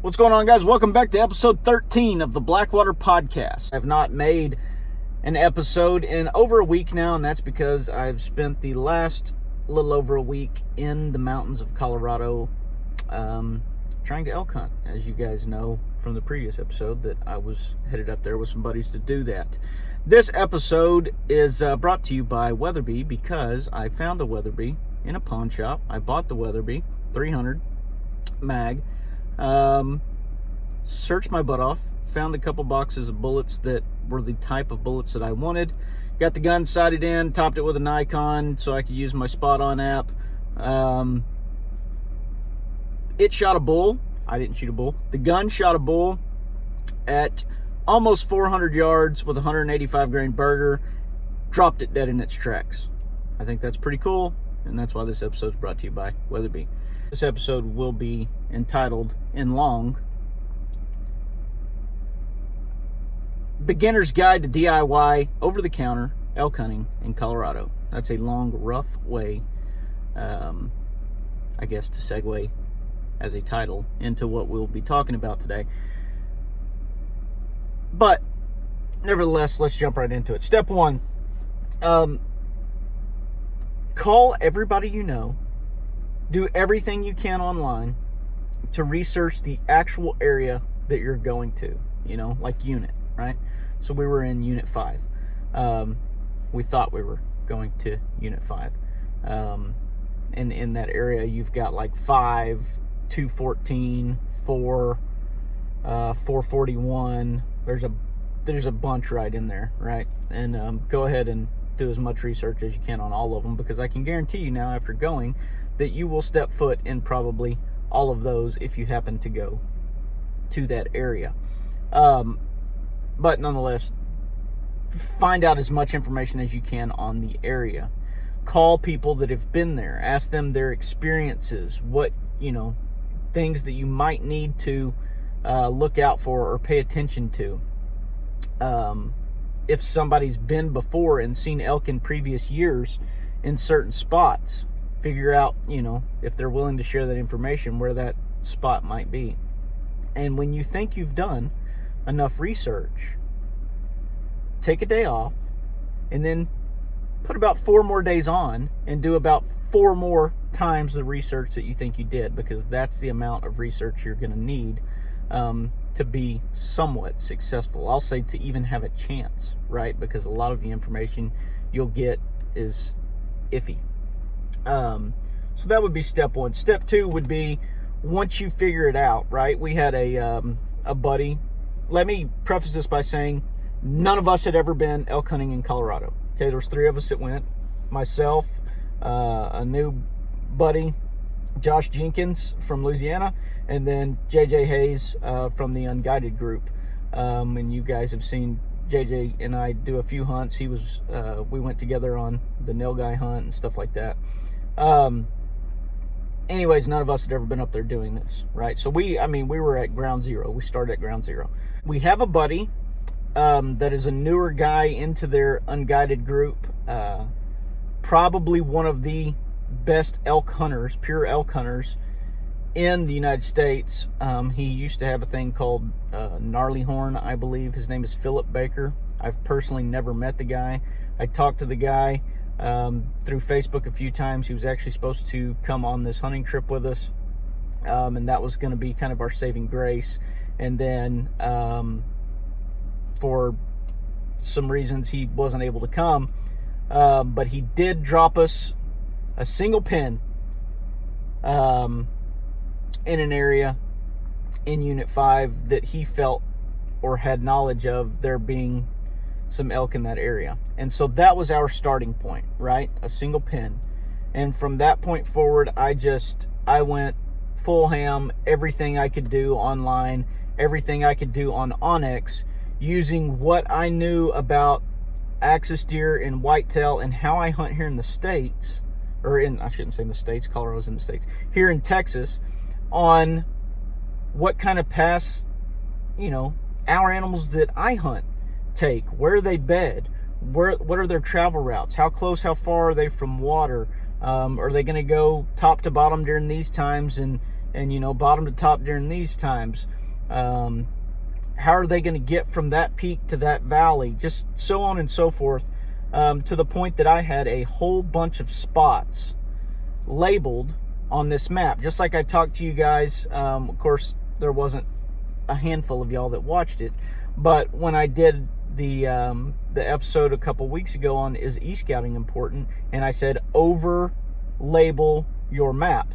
What's going on, guys? Welcome back to episode 13 of the Blackwater Podcast. I've not made an episode in over a week now, and that's because I've spent the last little over a week in the mountains of Colorado trying to elk hunt. As you guys know from the previous episode, that I was headed up there with some buddies to do that. This episode is brought to you by Weatherby because I found a Weatherby in a pawn shop. I bought the Weatherby 300 mag. Searched my butt off, found a couple boxes of bullets that were the type of bullets that I wanted, got the gun sighted in, topped it with a Nikon so I could use my Spot On app. It shot a bull. I didn't shoot a bull. The gun shot a bull at almost 400 yards with a 185 grain burger, dropped it dead in its tracks. I think that's pretty cool, and that's why this episode is brought to you by Weatherby. This episode will be entitled, in long, Beginner's Guide to DIY Over-the-Counter Elk Hunting in Colorado. That's a long, rough way, I guess, to segue as a title into what we'll be talking about today. But, nevertheless, let's jump right into it. Step one, call everybody you know. Do everything you can online to research the actual area that you're going to, like unit, right? So we were in Unit 5. We thought we were going to Unit 5. And in that area, you've got like 5, 214, 4, 441. There's a bunch right in there, right? And go ahead and do as much research as you can on all of them, because I can guarantee you now, after going, that you will step foot in probably all of those if you happen to go to that area. But nonetheless, find out as much information as you can on the area. Call people that have been there. Ask them their experiences, what, things that you might need to look out for or pay attention to. If somebody's been before and seen elk in previous years in certain spots, figure out, if they're willing to share that information, where that spot might be. And when you think you've done enough research, take a day off and then put about 4 more days on and do about 4 more times the research that you think you did, because that's the amount of research you're going to need to be somewhat successful. I'll say to even have a chance, right? Because a lot of the information you'll get is iffy. So that would be step one. Step two would be, once you figure it out, right? We had a buddy. Let me preface this by saying none of us had ever been elk hunting in Colorado. Okay, there was 3 of us that went. Myself, a new buddy, Josh Jenkins from Louisiana, and then JJ Hayes from the Unguided group. And you guys have seen JJ and I do a few hunts. We went together on the nilgai hunt and stuff like that. Anyways, none of us had ever been up there doing this, right? So we were at ground zero. We started at ground zero. We have a buddy that is a newer guy into their Unguided group, probably one of the best elk hunters, pure elk hunters in the United States. He used to have a thing called Gnarly Horn, I believe. His name is Philip Baker. I've personally never met the guy. I talked to the guy through Facebook a few times. He was actually supposed to come on this hunting trip with us, and that was going to be kind of our saving grace. And then for some reasons he wasn't able to come, but he did drop us a single pin in an area in Unit 5 that he felt or had knowledge of there being some elk in that area. And so that was our starting point, right? A single pin. And from that point forward, I went full ham, everything I could do online, everything I could do on Onyx, using what I knew about axis deer and whitetail and how I hunt here in the States, I shouldn't say in the States, Colorado's in the States, here in Texas, on what kind of paths, our animals that I hunt take, where they bed, what are their travel routes, how close, how far are they from water, are they going to go top to bottom during these times and and bottom to top during these times. How are they going to get from that peak to that valley? Just so on and so forth, to the point that I had a whole bunch of spots labeled on this map. Just like I talked to you guys, of course, there wasn't a handful of y'all that watched it, but when I did the episode a couple weeks ago on is e-scouting important, and I said over label your map.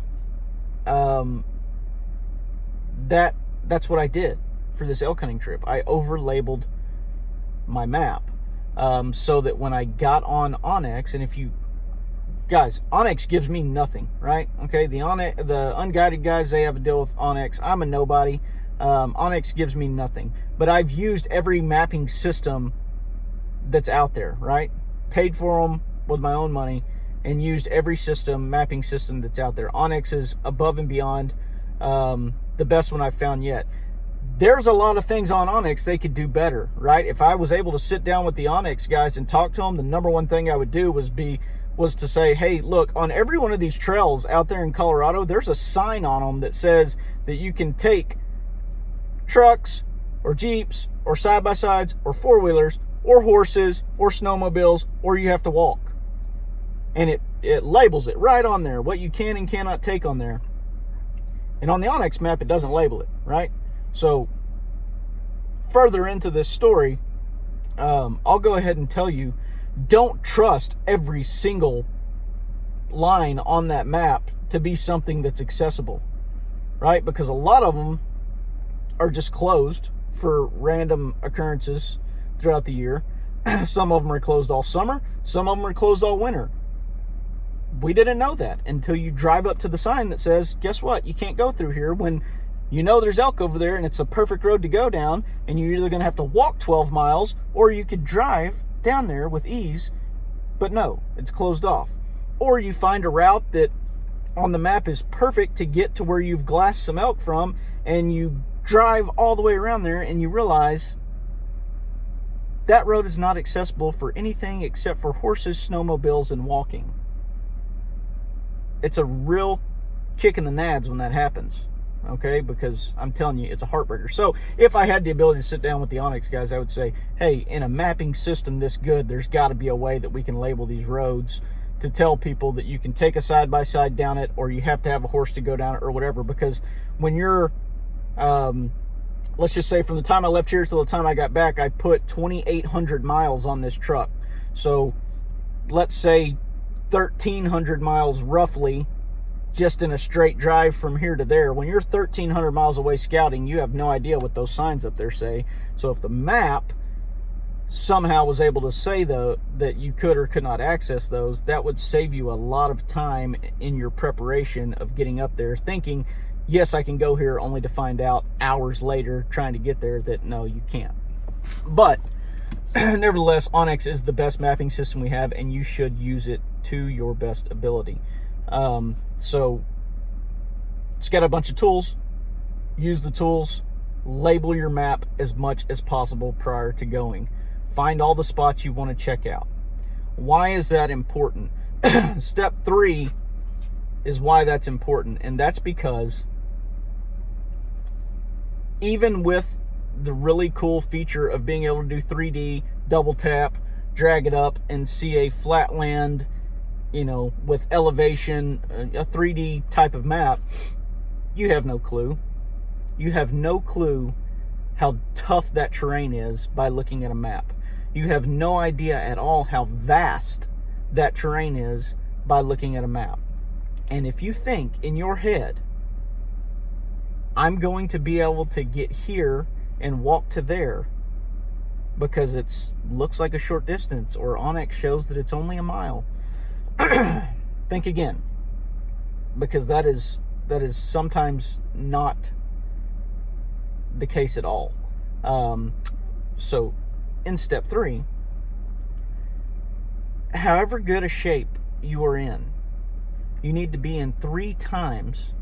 That's what I did for this elk hunting trip. I over labeled my map, so that when I got on Onyx, and if you guys, Onyx gives me nothing, right? Okay, the unguided guys, they have a deal with Onyx. I'm a nobody. Onyx gives me nothing, but I've used every mapping system that's out there, right? Paid for them with my own money and used every mapping system that's out there. Onyx is above and beyond the best one I've found yet. There's a lot of things on Onyx they could do better, right? If I was able to sit down with the Onyx guys and talk to them, the number one thing I would do was to say, hey, look, on every one of these trails out there in Colorado, there's a sign on them that says that you can take trucks or Jeeps or side-by-sides or four-wheelers or horses or snowmobiles, or you have to walk. And it labels it right on there, what you can and cannot take on there. And on the Onyx map, it doesn't label it, right? So further into this story, I'll go ahead and tell you, don't trust every single line on that map to be something that's accessible, right? Because a lot of them are just closed for random occurrences throughout the year. Some of them are closed all summer. Some of them are closed all winter. We didn't know that until you drive up to the sign that says, guess what? You can't go through here, when there's elk over there and it's a perfect road to go down, and you're either going to have to walk 12 miles or you could drive down there with ease, but no, it's closed off. Or you find a route that on the map is perfect to get to where you've glassed some elk from, and you drive all the way around there and you realize that road is not accessible for anything except for horses, snowmobiles, and walking. It's a real kick in the nads when that happens, okay? Because I'm telling you, it's a heartbreaker. So if I had the ability to sit down with the Onyx guys, I would say, hey, in a mapping system this good, there's got to be a way that we can label these roads to tell people that you can take a side-by-side down it, or you have to have a horse to go down it, or whatever. Because when you're, let's just say from the time I left here till the time I got back, I put 2,800 miles on this truck. So let's say 1,300 miles roughly just in a straight drive from here to there. When you're 1,300 miles away scouting, you have no idea what those signs up there say. So if the map somehow was able to say that you could or could not access those, that would save you a lot of time in your preparation of getting up there, thinking, yes, I can go here, only to find out hours later trying to get there that no, you can't. But nevertheless, Onyx is the best mapping system we have, and you should use it to your best ability. So it's got a bunch of tools. Use the tools. Label your map as much as possible prior to going. Find all the spots you want to check out. Why is that important? Step 3 is why that's important, and that's because even with the really cool feature of being able to do 3D, double tap, drag it up, and see a flat land, with elevation, a 3D type of map, you have no clue. You have no clue how tough that terrain is by looking at a map. You have no idea at all how vast that terrain is by looking at a map. And if you think in your head, I'm going to be able to get here and walk to there because it looks like a short distance, or Onyx shows that it's only a mile, think again, because that is sometimes not the case at all. So in step 3, however good a shape you are in, you need to be in 3 times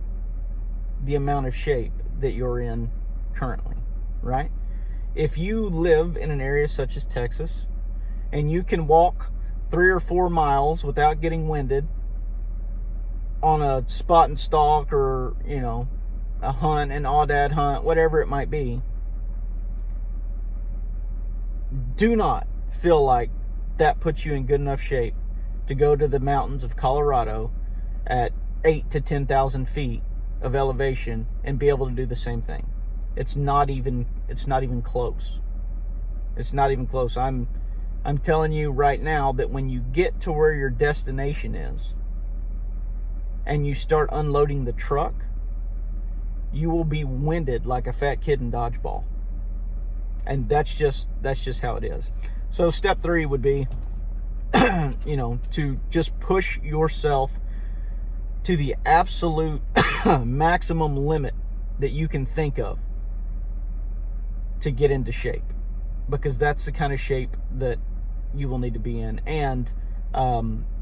the amount of shape that you're in currently, right? If you live in an area such as Texas and you can walk 3 or 4 miles without getting winded on a spot and stalk, or a hunt, an aoudad hunt, whatever it might be, do not feel like that puts you in good enough shape to go to the mountains of Colorado at 8 to 10,000 feet of elevation and be able to do the same thing. It's not even close. It's not even close. I'm telling you right now that when you get to where your destination is and you start unloading the truck, you will be winded like a fat kid in dodgeball. And that's just how it is. So step 3 would be, to just push yourself to the absolute maximum limit that you can think of to get into shape, because that's the kind of shape that you will need to be in. And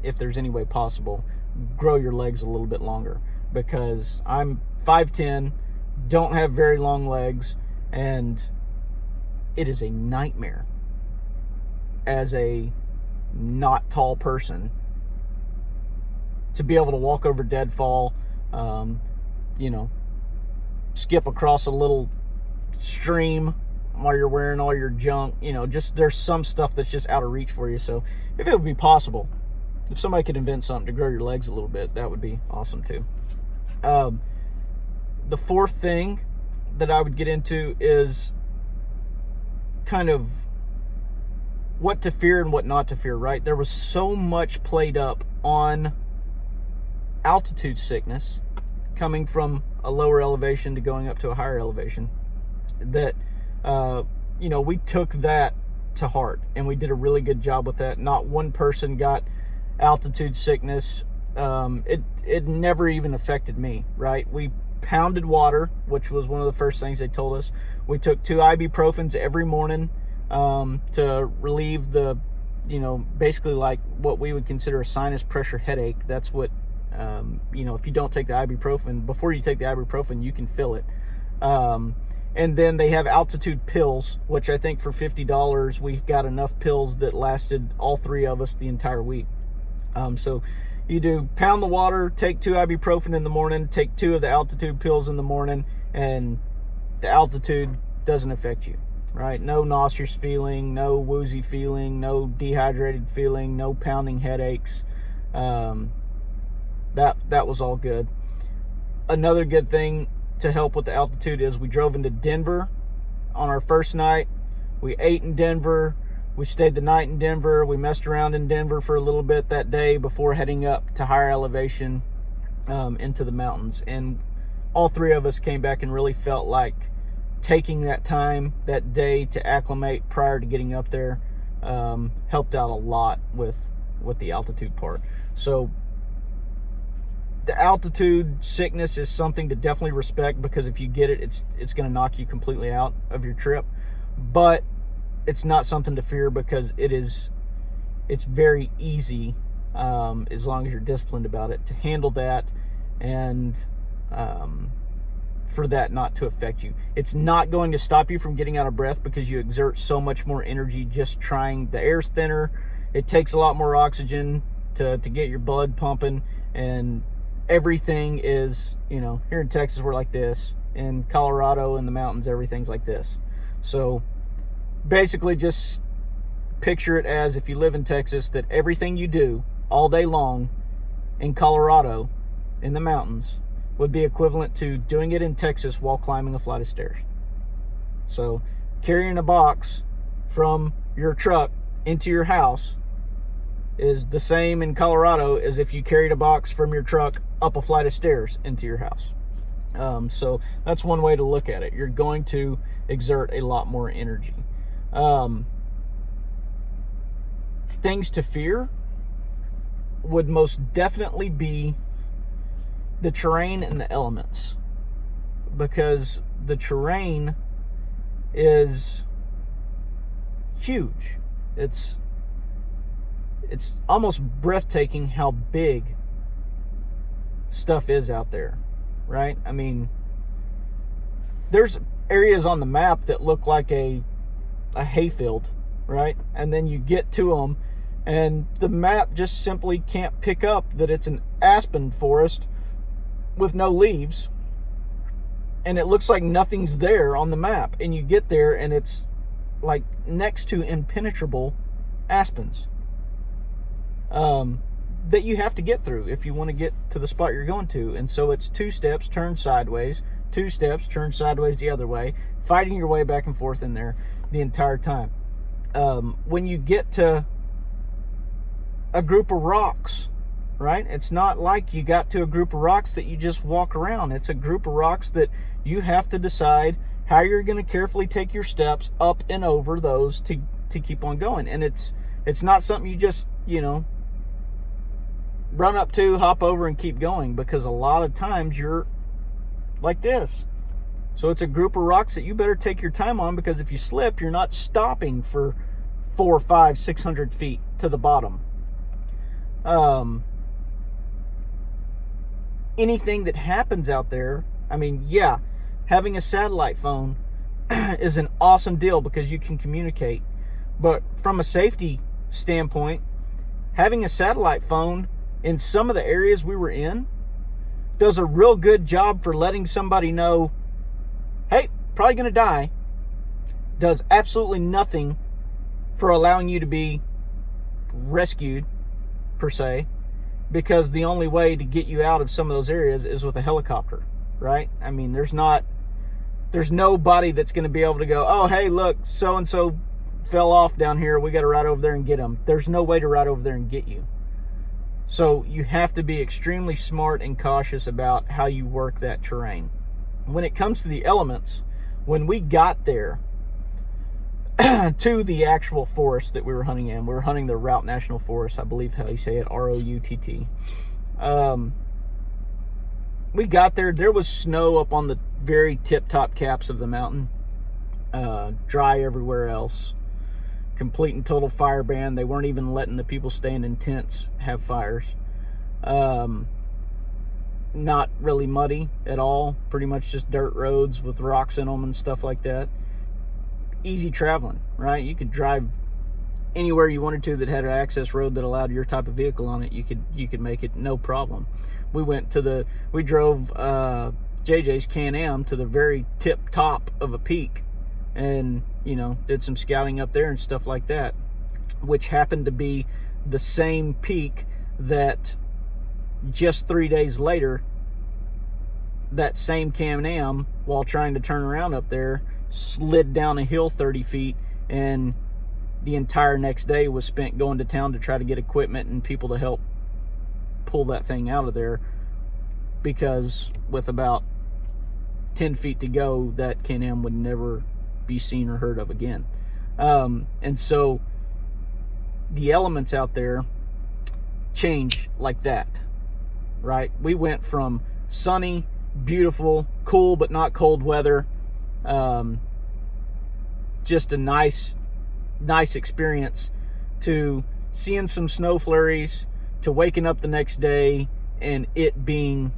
if there's any way possible, grow your legs a little bit longer, because I'm 5'10", don't have very long legs, and it is a nightmare as a not tall person to be able to walk over deadfall, skip across a little stream while you're wearing all your junk. Just there's some stuff that's just out of reach for you. So if it would be possible, if somebody could invent something to grow your legs a little bit, that would be awesome too. The fourth thing that I would get into is kind of what to fear and what not to fear, right? There was so much played up on altitude sickness coming from a lower elevation to going up to a higher elevation that, we took that to heart, and we did a really good job with that. Not one person got altitude sickness. It never even affected me, right? We pounded water, which was one of the first things they told us. We took 2 ibuprofens every morning to relieve the, basically like what we would consider a sinus pressure headache. That's what, if you don't take the ibuprofen, before you take the ibuprofen, you can feel it. And then they have altitude pills, which I think for $50, we got enough pills that lasted all 3 of us the entire week. So you do pound the water, take 2 ibuprofen in the morning, take 2 of the altitude pills in the morning, and the altitude doesn't affect you, right? No nauseous feeling, no woozy feeling, no dehydrated feeling, no pounding headaches. That was all good. Another good thing to help with the altitude is we drove into Denver on our first night. We ate in Denver. We stayed the night in Denver. We messed around in Denver for a little bit that day before heading up to higher elevation into the mountains. And all 3 of us came back and really felt like taking that time that day to acclimate prior to getting up there helped out a lot with the altitude part. So the altitude sickness is something to definitely respect, because if you get it, it's going to knock you completely out of your trip. But it's not something to fear, because it's very easy, as long as you're disciplined about it, to handle that, and for that not to affect you. It's not going to stop you from getting out of breath, because you exert so much more energy just trying. The air's thinner. It takes a lot more oxygen to get your blood pumping, and everything is, here in Texas, we're like this. In Colorado, in the mountains, everything's like this. So basically just picture it as, if you live in Texas, that everything you do all day long in Colorado, in the mountains, would be equivalent to doing it in Texas while climbing a flight of stairs. So carrying a box from your truck into your house is the same in Colorado as if you carried a box from your truck up a flight of stairs into your house. So that's one way to look at it. You're going to exert a lot more energy. Things to fear would most definitely be the terrain and the elements, because the terrain is huge. It's almost breathtaking how big stuff is out there, right? I mean, there's areas on the map that look like a hayfield, right? And then you get to them, and the map just simply can't pick up that it's an aspen forest with no leaves. and it looks like nothing's there on the map, and you get there and it's like next to impenetrable aspens that you have to get through if you want to get to the spot you're going to. And so it's 2 steps, turn sideways, 2 steps, turn sideways the other way, fighting your way back and forth in there the entire time. When you get to a group of rocks, right? It's not like you got to a group of rocks that you just walk around. It's a group of rocks that you have to decide how you're going to carefully take your steps up and over those to keep on going. And it's not something you just, run up to, hop over, and keep going, because a lot of times you're like this. So it's a group of rocks that you better take your time on, because if you slip, you're not stopping for 400, 500, 600 feet to the bottom. Anything that happens out there, having a satellite phone is an awesome deal because you can communicate. But from a safety standpoint, having a satellite phone in some of the areas we were in does a real good job for letting somebody know, hey, probably going to die. Does absolutely nothing for allowing you to be rescued, per se, because the only way to get you out of some of those areas is with a helicopter, right? There's nobody that's going to be able to go, oh, hey, look, so-and-so fell off down here. We got to ride over there and get them. There's no way to ride over there and get you. So you have to be extremely smart and cautious about how you work that terrain. When it comes to the elements, when we got there to the actual forest that we were hunting in, we were hunting the Route National Forest, I believe how you say it, ROUTT. We got there. There was snow up on the very tip-top caps of the mountain. Dry everywhere else. Complete and total fire ban. They weren't even letting the people staying in tents have fires. Not really muddy at all. Pretty much just dirt roads with rocks in them and stuff like that. Easy traveling, right? You could drive anywhere you wanted to that had an access road that allowed your type of vehicle on it. You could make it no problem. We drove JJ's Can-Am to the very tip top of a peak, and did some scouting up there and stuff like that, which happened to be the same peak that just 3 days later, that same Can-Am, while trying to turn around up there, slid down a hill 30 feet, and the entire next day was spent going to town to try to get equipment and people to help pull that thing out of there, because with about 10 feet to go, that Can-Am would never be seen or heard of again. And so the elements out there change like that, right? We went from sunny, beautiful, cool but not cold weather, just a nice experience, to seeing some snow flurries, to waking up the next day and it being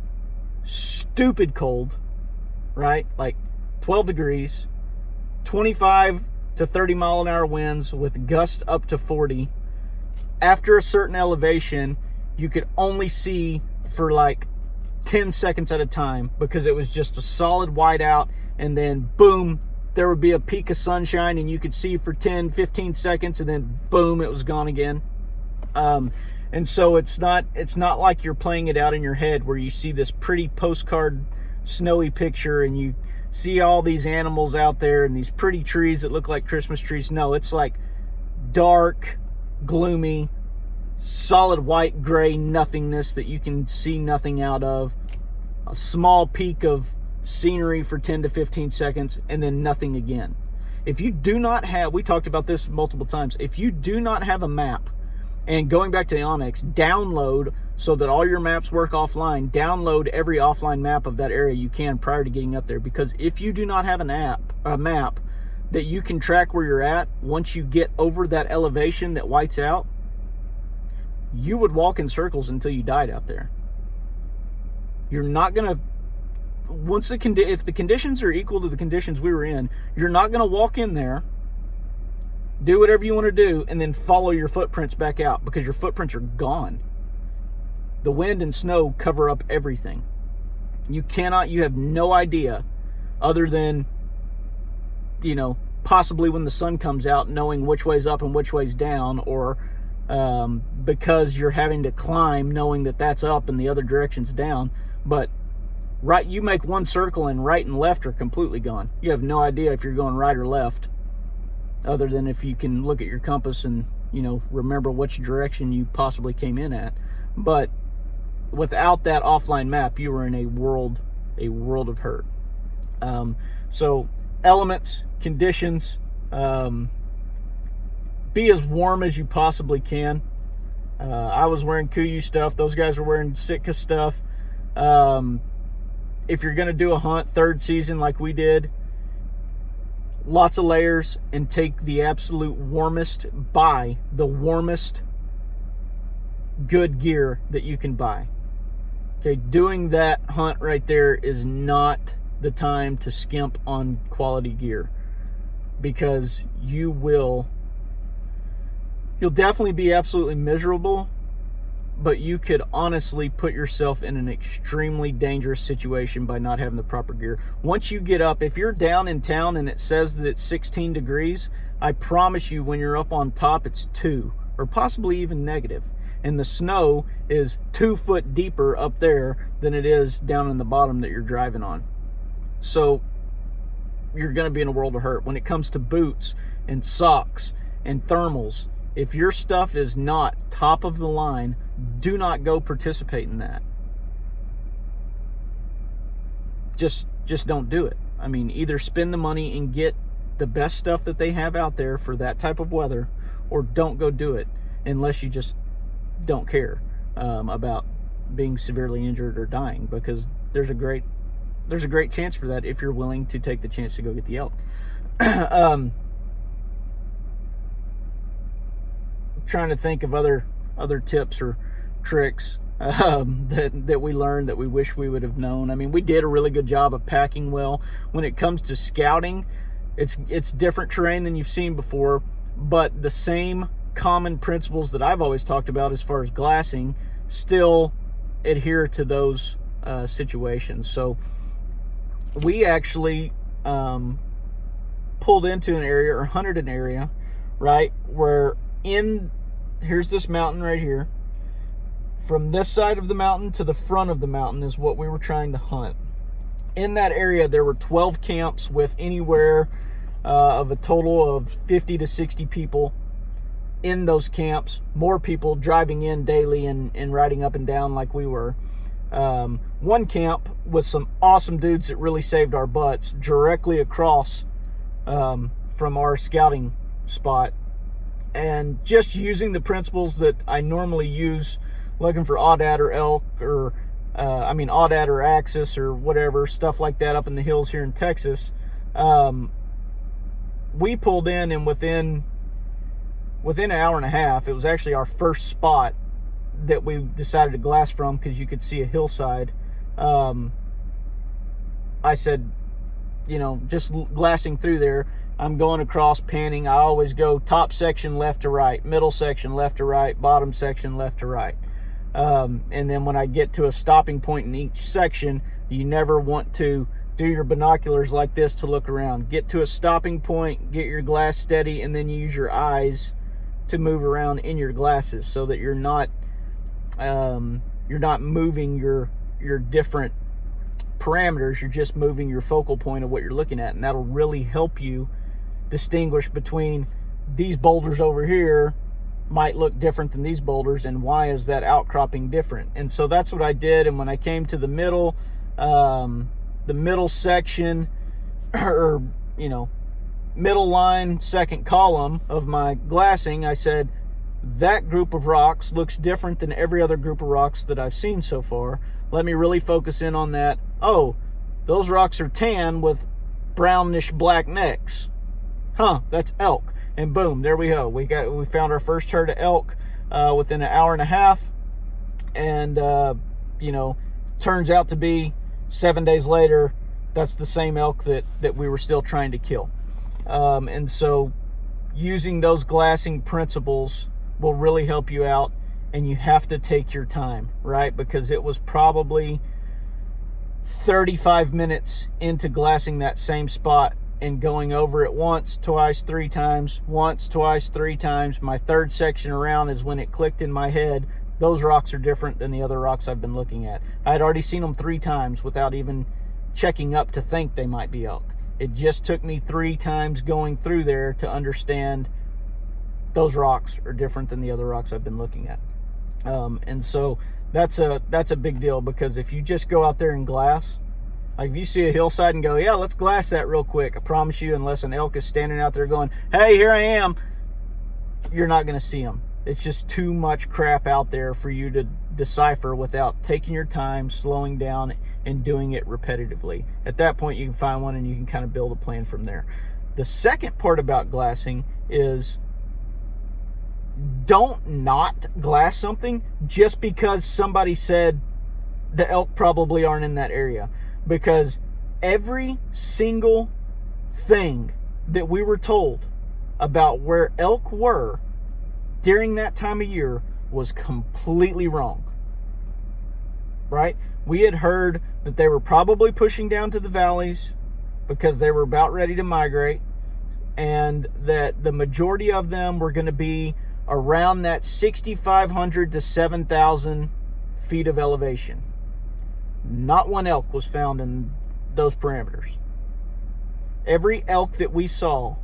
stupid cold, right? Like 12 degrees, 25 to 30 mile an hour winds with gusts up to 40. After a certain elevation, you could only see for like 10 seconds at a time, because it was just a solid whiteout, and then boom, there would be a peak of sunshine and you could see for 10, 15 seconds, and then boom, it was gone again. And so it's not like you're playing it out in your head where you see this pretty postcard snowy picture and you see all these animals out there and these pretty trees that look like Christmas trees. No, it's like dark, gloomy, solid white gray nothingness that you can see nothing out of. A small peak of scenery for 10 to 15 seconds, and then nothing again. If you do not have, we talked about this multiple times, if you do not have a map, and going back to the Onyx, download, so that all your maps work offline, download every offline map of that area you can prior to getting up there. Because if you do not have a map that you can track where you're at, once you get over that elevation that whites out, you would walk in circles until you died out there. You're not going to, if the conditions are equal to the conditions we were in, you're not going to walk in there, do whatever you want to do, and then follow your footprints back out, because your footprints are gone. The wind and snow cover up everything. You have no idea other than, you know, possibly when the sun comes out, knowing which way's up and which way's down, or because you're having to climb, knowing that that's up and the other direction's down. But right, you make one circle and right and left are completely gone. You have no idea if you're going right or left, other than if you can look at your compass and, you know, remember which direction you possibly came in at. But without that offline map, you were in a world of hurt. So elements, conditions, be as warm as you possibly can. I was wearing Kuiu stuff. Those guys were wearing Sitka stuff. If you're going to do a hunt third season like we did, lots of layers, and take the absolute warmest, buy the warmest good gear that you can buy. Okay, doing that hunt right there is not the time to skimp on quality gear, because you'll definitely be absolutely miserable, but you could honestly put yourself in an extremely dangerous situation by not having the proper gear. Once you get up, if you're down in town and it says that it's 16 degrees, I promise you when you're up on top, it's 2 or possibly even negative. And the snow is 2 foot deeper up there than it is down in the bottom that you're driving on. So you're going to be in a world of hurt. When it comes to boots and socks and thermals, if your stuff is not top of the line, do not go participate in that. Just don't do it. I mean, either spend the money and get the best stuff that they have out there for that type of weather, or don't go do it unless you just don't care about being severely injured or dying, because there's a great chance for that if you're willing to take the chance to go get the elk. Trying to think of other tips or tricks that we learned that we wish we would have known. I mean, we did a really good job of packing well. When it comes to scouting, it's different terrain than you've seen before, but the same common principles that I've always talked about as far as glassing still adhere to those situations. So we actually pulled into an area, or hunted an area, right, where here's this mountain right here. From this side of the mountain to the front of the mountain is what we were trying to hunt. In that area, there were 12 camps with anywhere of a total of 50 to 60 people in those camps. More people driving in daily and riding up and down like we were. One camp with some awesome dudes that really saved our butts, directly across from our scouting spot. And just using the principles that I normally use looking for oddad or elk, or oddad or axis or whatever, stuff like that up in the hills here in Texas. We pulled in, and within an hour and a half, it was actually our first spot that we decided to glass from, because you could see a hillside. I said, just glassing through there, I'm going across, panning. I always go top section left to right, middle section left to right, bottom section left to right. And then when I get to a stopping point in each section, you never want to do your binoculars like this to look around. Get to a stopping point, get your glass steady, and then use your eyes to move around in your glasses, so that you're not moving your different parameters. You're just moving your focal point of what you're looking at, and that'll really help you distinguish between these boulders over here might look different than these boulders, and why is that outcropping different. And so that's what I did. And when I came to the middle section, or middle line, second column of my glassing, I said, that group of rocks looks different than every other group of rocks that I've seen so far. Let me really focus in on that. Oh, those rocks are tan with brownish black necks. That's elk. And boom, there we go. We found our first herd of elk within an hour and a half. And turns out to be 7 days later, that's the same elk that we were still trying to kill. And so using those glassing principles will really help you out, and you have to take your time, right? Because it was probably 35 minutes into glassing that same spot and going over it once, twice, three times, once, twice, three times. My third section around is when it clicked in my head, those rocks are different than the other rocks I've been looking at. I had already seen them 3 times without even checking up to think they might be elk. It just took me 3 times going through there to understand those rocks are different than the other rocks I've been looking at. And so that's a big deal, because if you just go out there and glass, like if you see a hillside and go, yeah, let's glass that real quick, I promise you, unless an elk is standing out there going, hey, here I am, you're not going to see them. It's just too much crap out there for you to decipher without taking your time, slowing down, and doing it repetitively. At that point, you can find one and you can kind of build a plan from there. The second part about glassing is don't not glass something just because somebody said the elk probably aren't in that area. Because every single thing that we were told about where elk were during that time of year was completely wrong, right? We had heard that they were probably pushing down to the valleys because they were about ready to migrate, and that the majority of them were going to be around that 6,500 to 7,000 feet of elevation. Not one elk was found in those parameters. Every elk that we saw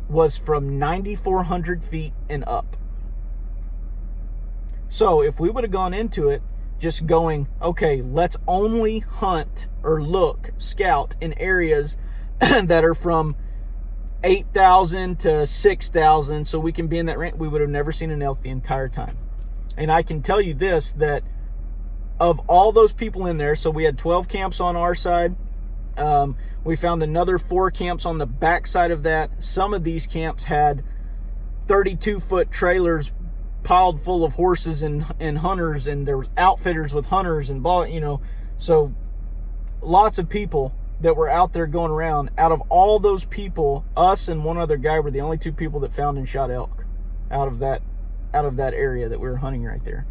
was from 9,400 feet and up. So if we would have gone into it just going, okay, let's only hunt or look, scout in areas that are from 8,000 to 6,000 so we can be in that range, we would have never seen an elk the entire time. And I can tell you this, that of all those people in there, so we had 12 camps on our side. We found another 4 camps on the back side of that. Some of these camps had 32-foot trailers piled full of horses and hunters, and there was outfitters with hunters and so lots of people that were out there going around. Out of all those people, us and one other guy were the only 2 people that found and shot elk out of that area that we were hunting right there.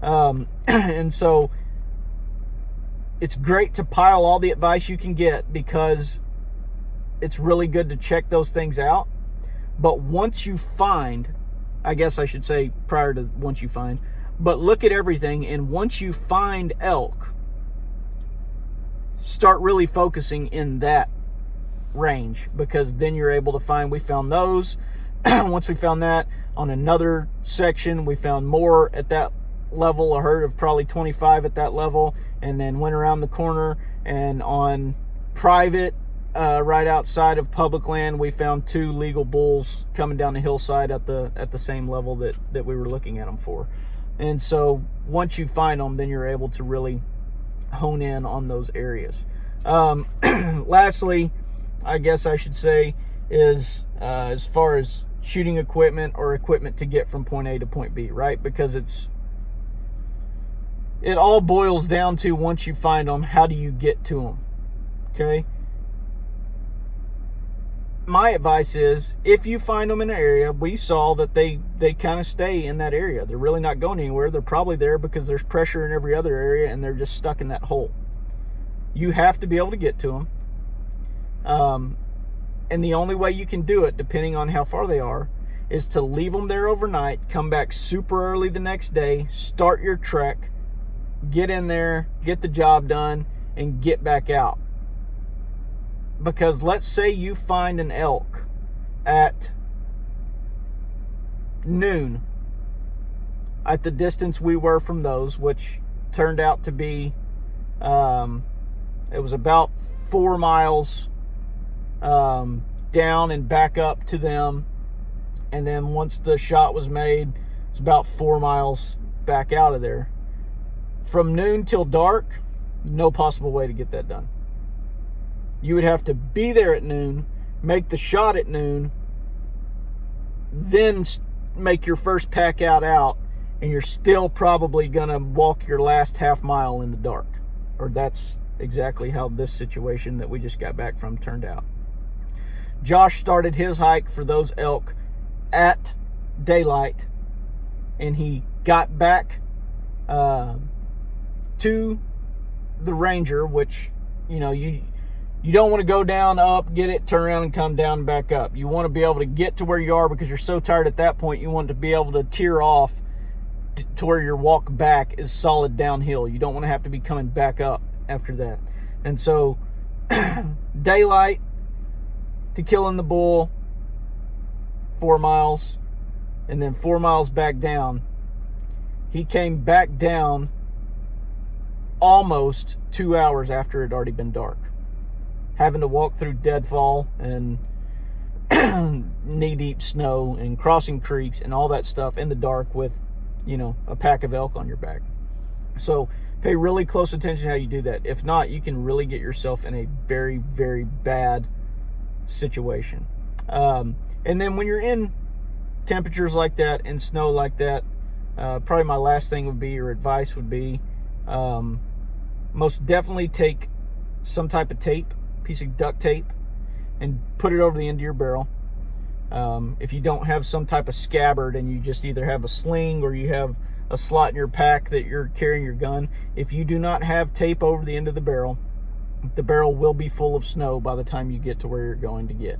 And so it's great to pile all the advice you can get, because it's really good to check those things out. But once you find, I guess I should say prior to once you find, but look at everything, and once you find elk, start really focusing in that range, because then you're able to find, we found those. Once we found that, on another section, we found more at that level, a herd of probably 25 at that level, and then went around the corner, and on private, right outside of public land, we found 2 legal bulls coming down the hillside at the same level that we were looking at them for. And so once you find them, then you're able to really hone in on those areas. Lastly, I guess I should say, is as far as shooting equipment or equipment to get from point A to point B, right? Because it all boils down to, once you find them, how do you get to them? Okay? My advice is, if you find them in an area, we saw that they kind of stay in that area. They're really not going anywhere. They're probably there because there's pressure in every other area, and they're just stuck in that hole. You have to be able to get to them. And the only way you can do it, depending on how far they are, is to leave them there overnight, come back super early the next day, start your trek, get in there, get the job done, and get back out. Because let's say you find an elk at noon, at the distance we were from those, which turned out to be, it was about 4 miles down and back up to them. And then once the shot was made, it's about 4 miles back out of there. From noon till dark, no possible way to get that done. You would have to be there at noon, make the shot at noon, then make your first pack out, and you're still probably going to walk your last half mile in the dark. Or that's exactly how this situation that we just got back from turned out. Josh started his hike for those elk at daylight, and he got back to the Ranger, which, you don't want to go down, up, get it, turn around and come down and back up. You want to be able to get to where you are, because you're so tired at that point. You want to be able to tear off to where your walk back is solid downhill. You don't want to have to be coming back up after that. And so daylight to killing the bull, 4 miles, and then 4 miles back down. He came back down almost 2 hours after it had already been dark, having to walk through deadfall and knee-deep snow and crossing creeks and all that stuff in the dark with, a pack of elk on your back. So pay really close attention how you do that. If not, you can really get yourself in a very, very bad situation. And then when you're in temperatures like that and snow like that, probably my last thing would be, or advice would be, most definitely take some type of tape, piece of duct tape, and put it over the end of your barrel. If you don't have some type of scabbard and you just either have a sling or you have a slot in your pack that you're carrying your gun, if you do not have tape over the end of the barrel will be full of snow by the time you get to where you're going to get.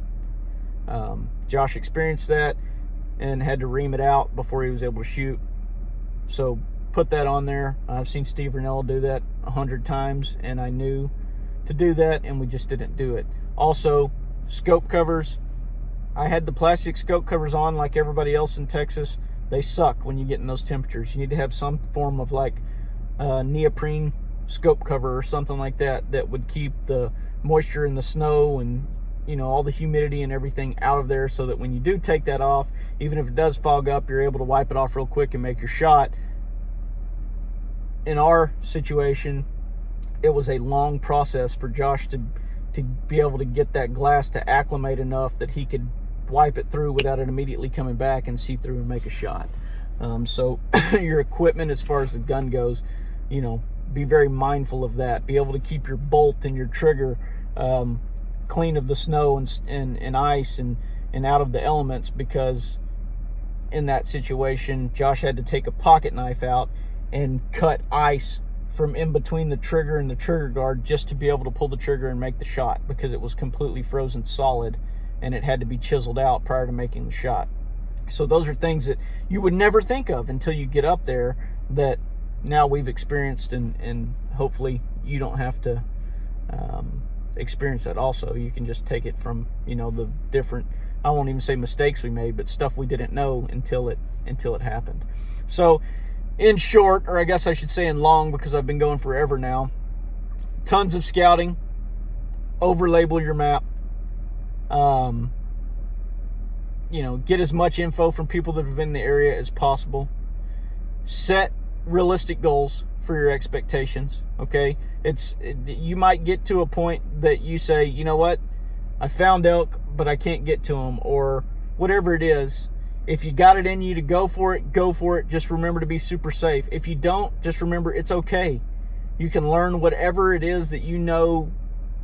Josh experienced that and had to ream it out before he was able to shoot. So put that on there. I've seen Steve Ranella do that 100 times, and I knew to do that, and we just didn't do it. Also, scope covers. I had the plastic scope covers on like everybody else in Texas. They suck when you get in those temperatures. You need to have some form of neoprene scope cover or something like that would keep the moisture and the snow and all the humidity and everything out of there, so that when you do take that off, even if it does fog up, you're able to wipe it off real quick and make your shot. In our situation, it was a long process for Josh to be able to get that glass to acclimate enough that he could wipe it through without it immediately coming back and see through and make a shot. So your equipment, as far as the gun goes, be very mindful of that. Be able to keep your bolt and your trigger clean of the snow and ice and out of the elements, because in that situation, Josh had to take a pocket knife out and cut ice from in between the trigger and the trigger guard just to be able to pull the trigger and make the shot, because it was completely frozen solid and it had to be chiseled out prior to making the shot. So those are things that you would never think of until you get up there, that now we've experienced, and hopefully you don't have to experience that also. You can just take it from the different, I won't even say mistakes we made, but stuff we didn't know until it happened. So in short, or I guess I should say in long, because I've been going forever now, tons of scouting, over label your map, get as much info from people that have been in the area as possible. Set realistic goals for your expectations. Okay, you might get to a point that you say, you know what, I found elk, but I can't get to them, or whatever it is. If you got it in you to go for it, go for it. Just remember to be super safe. If you don't, just remember it's okay. You can learn whatever it is that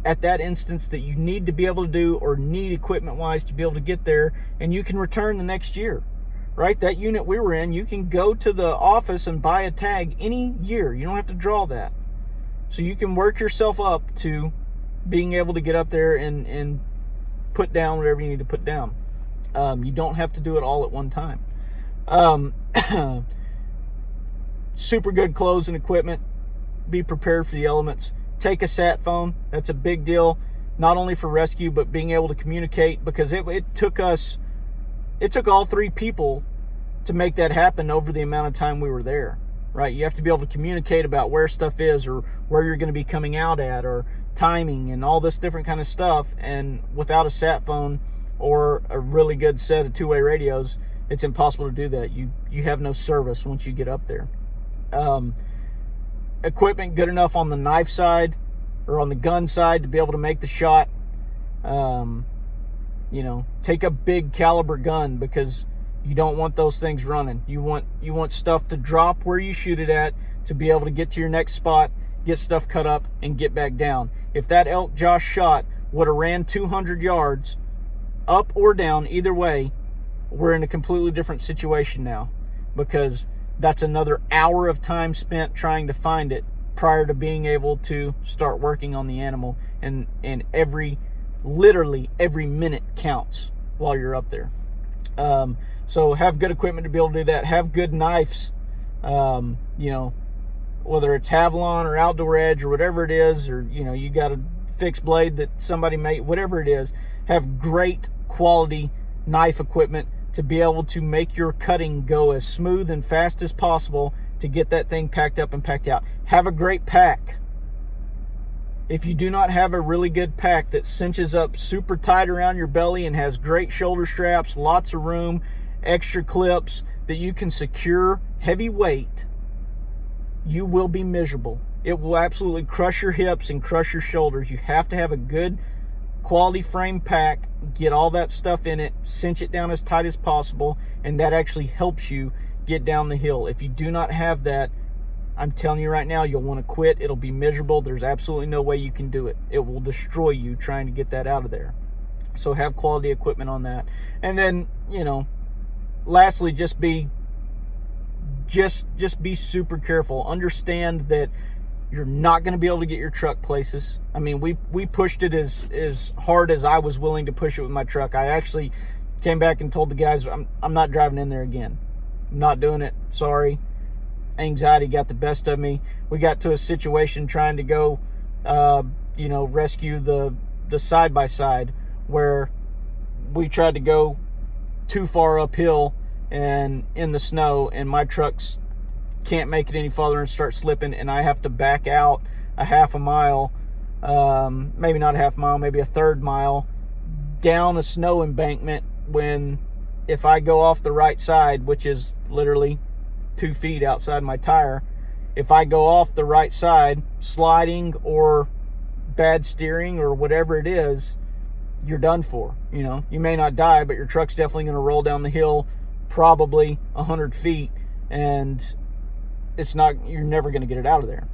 at that instance that you need to be able to do, or need equipment-wise to be able to get there, and you can return the next year. Right? That unit we were in, you can go to the office and buy a tag any year. You don't have to draw that. So you can work yourself up to being able to get up there and put down whatever you need to put down. You don't have to do it all at one time. Super good clothes and equipment. Be prepared for the elements. Take a sat phone. That's a big deal, not only for rescue, but being able to communicate, because it took all 3 people to make that happen over the amount of time we were there, right? You have to be able to communicate about where stuff is, or where you're going to be coming out at, or timing and all this different kind of stuff. And without a sat phone or a really good set of 2-way radios, it's impossible to do that. You have no service once you get up there. Equipment good enough on the knife side or on the gun side to be able to make the shot. Take a big caliber gun, because you don't want those things running. You want stuff to drop where you shoot it at, to be able to get to your next spot, get stuff cut up, and get back down. If that elk Josh shot would have ran 200 yards, up or down, either way, we're in a completely different situation now, because that's another hour of time spent trying to find it, prior to being able to start working on the animal. And literally every minute counts while you're up there. So have good equipment to be able to do that. Have good knives, whether it's Havalon or Outdoor Edge or whatever it is, or, you got a fixed blade that somebody made, whatever it is. Have great quality knife equipment to be able to make your cutting go as smooth and fast as possible to get that thing packed up and packed out. Have a great pack. If you do not have a really good pack that cinches up super tight around your belly and has great shoulder straps, lots of room, extra clips that you can secure heavy weight, you will be miserable. It will absolutely crush your hips and crush your shoulders. You have to have a good quality frame pack, get all that stuff in it, cinch it down as tight as possible, and that actually helps you get down the hill. If you do not have that, I'm telling you right now, you'll want to quit. It'll be miserable. There's absolutely no way you can do it. It will destroy you trying to get that out of there. So have quality equipment on that. And then, lastly, just be super careful. Understand that you're not going to be able to get your truck places. I mean, we pushed it as hard as I was willing to push it with my truck. I actually came back and told the guys, I'm not driving in there again. I'm not doing it. Sorry. Anxiety got the best of me. We got to a situation trying to go, rescue the side-by-side, where we tried to go too far uphill and in the snow, and my trucks can't make it any farther and start slipping, and I have to back out a half a mile, maybe not a half mile, maybe a third mile down a snow embankment, when if I go off the right side, which is literally 2 feet outside my tire, if I go off the right side, sliding or bad steering or whatever it is, you're done for. You may not die, but your truck's definitely going to roll down the hill probably 100 feet, and you're never going to get it out of there.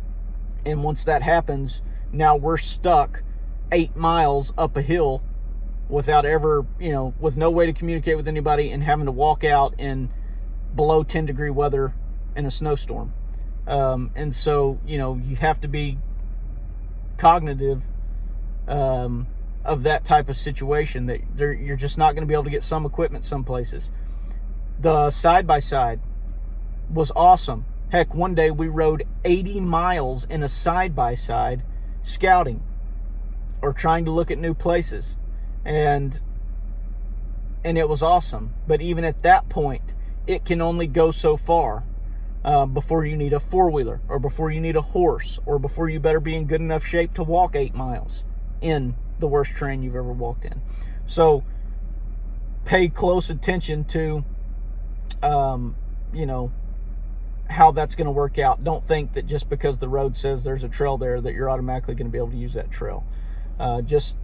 And once that happens, now we're stuck 8 miles up a hill without ever, with no way to communicate with anybody, and having to walk out in below 10 degree weather in a snowstorm. And so, you have to be cognitive of that type of situation, that you're just not going to be able to get some equipment some places. The side-by-side was awesome. Heck, one day we rode 80 miles in a side-by-side scouting or trying to look at new places. And it was awesome. But even at that point, it can only go so far before you need a four-wheeler, or before you need a horse, or before you better be in good enough shape to walk 8 miles in the worst terrain you've ever walked in. So pay close attention to how that's going to work out. Don't think that just because the road says there's a trail there that you're automatically going to be able to use that trail. Just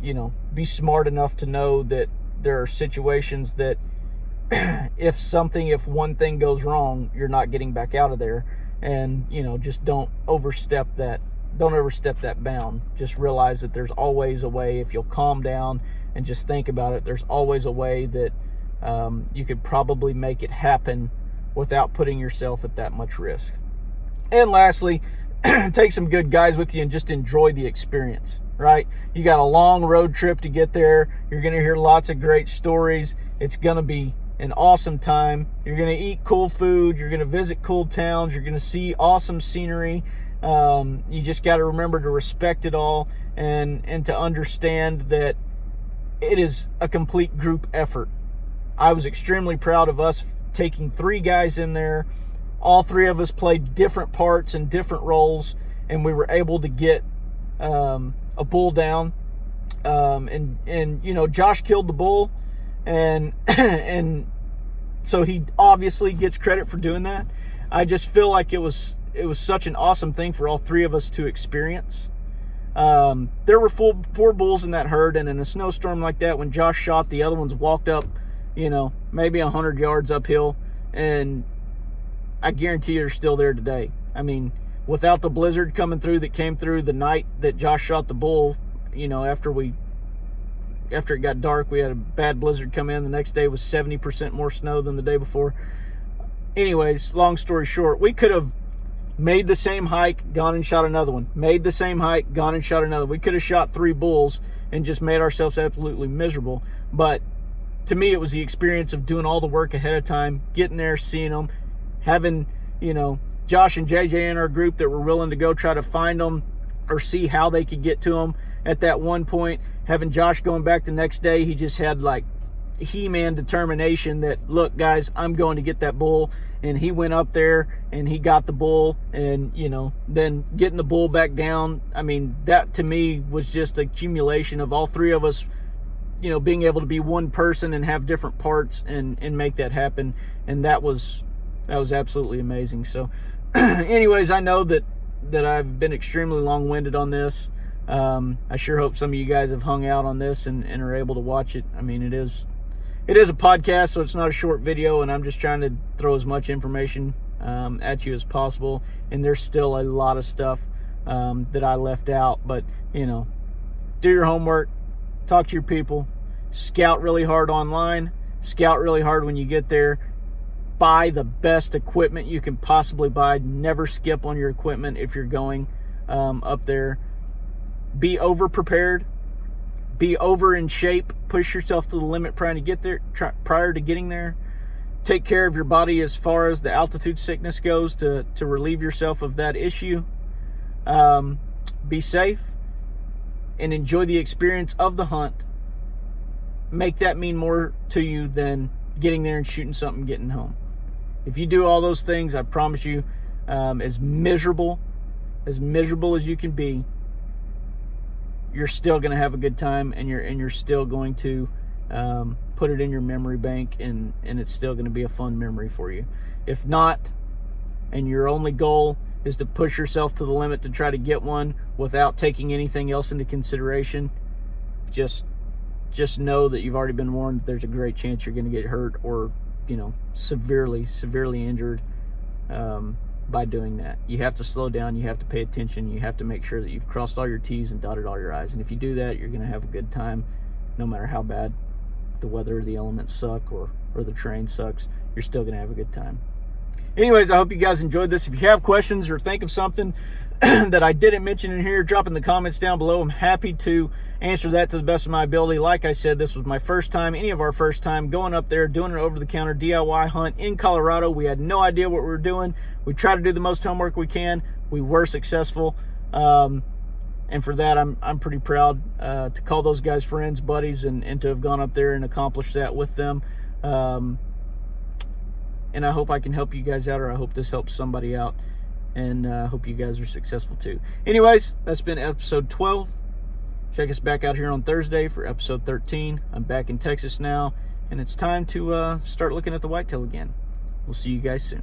be smart enough to know that there are situations that if one thing goes wrong, you're not getting back out of there. And just don't overstep that bound. Just realize that there's always a way. If you'll calm down and just think about it, there's always a way that you could probably make it happen without putting yourself at that much risk. And lastly, take some good guys with you and just enjoy the experience, right? You got a long road trip to get there. You're going to hear lots of great stories. It's going to be an awesome time. You're going to eat cool food. You're going to visit cool towns. You're going to see awesome scenery. You just got to remember to respect it all, and to understand that it is a complete group effort. I was extremely proud of us taking 3 guys in there. All 3 of us played different parts and different roles, and we were able to get a bull down. And Josh killed the bull, and so he obviously gets credit for doing that. I just feel like it was such an awesome thing for all 3 of us to experience. There were 4 bulls in that herd, and in a snowstorm like that, when Josh shot, the other ones walked up, maybe 100 yards uphill, and I guarantee they're still there today. I mean, without the blizzard coming through that came through the night that Josh shot the bull, after it got dark, we had a bad blizzard come in. The next day was 70% more snow than the day before. Anyways, long story short, we could have Made the same hike, gone and shot another one. Made the same hike, gone and shot another. We could have shot 3 bulls and just made ourselves absolutely miserable. But to me, it was the experience of doing all the work ahead of time, getting there, seeing them, having, Josh and JJ in our group that were willing to go try to find them or see how they could get to them at that one point. Having Josh going back the next day, he just had like He-Man determination that, look, guys, I'm going to get that bull. And he went up there and he got the bull, and, then getting the bull back down. I mean, that to me was just a accumulation of all 3 of us, being able to be one person and have different parts and make that happen. And that was absolutely amazing. So anyways, I know that I've been extremely long-winded on this. I sure hope some of you guys have hung out on this and are able to watch it. I mean, it is a podcast, so it's not a short video, and I'm just trying to throw as much information at you as possible. And there's still a lot of stuff that I left out, but do your homework, talk to your people, scout really hard online, scout really hard when you get there, buy the best equipment you can possibly buy. Never skip on your equipment if you're going up there. Be over prepared, be over in shape, push yourself to the limit prior to getting there. Take care of your body as far as the altitude sickness goes to relieve yourself of that issue. Be safe and enjoy the experience of the hunt. Make that mean more to you than getting there and shooting something, getting home. If you do all those things, I promise you, as miserable as you can be, you're still going to have a good time, and you're still going to put it in your memory bank, and it's still going to be a fun memory for you. If not, and your only goal is to push yourself to the limit to try to get one without taking anything else into consideration, just know that you've already been warned that there's a great chance you're going to get hurt or severely injured by doing that. You have to slow down, you have to pay attention, you have to make sure that you've crossed all your T's and dotted all your I's. And if you do that, you're going to have a good time, no matter how bad the weather or the elements suck or the terrain sucks. You're still going to have a good time. Anyways, I hope you guys enjoyed this. If you have questions or think of something that I didn't mention in here, drop in the comments down below. I'm happy to answer that to the best of my ability. Like I said, this was my first time, any of our first time, going up there, doing an over-the-counter DIY hunt in Colorado. We had no idea what we were doing. We tried to do the most homework we can. We were successful. And for that, I'm pretty proud to call those guys friends, buddies, and to have gone up there and accomplished that with them. And I hope I can help you guys out, or I hope this helps somebody out, and I hope you guys are successful too. Anyways, that's been episode 12. Check us back out here on Thursday for episode 13. I'm back in Texas now, and it's time to start looking at the whitetail again. We'll see you guys soon.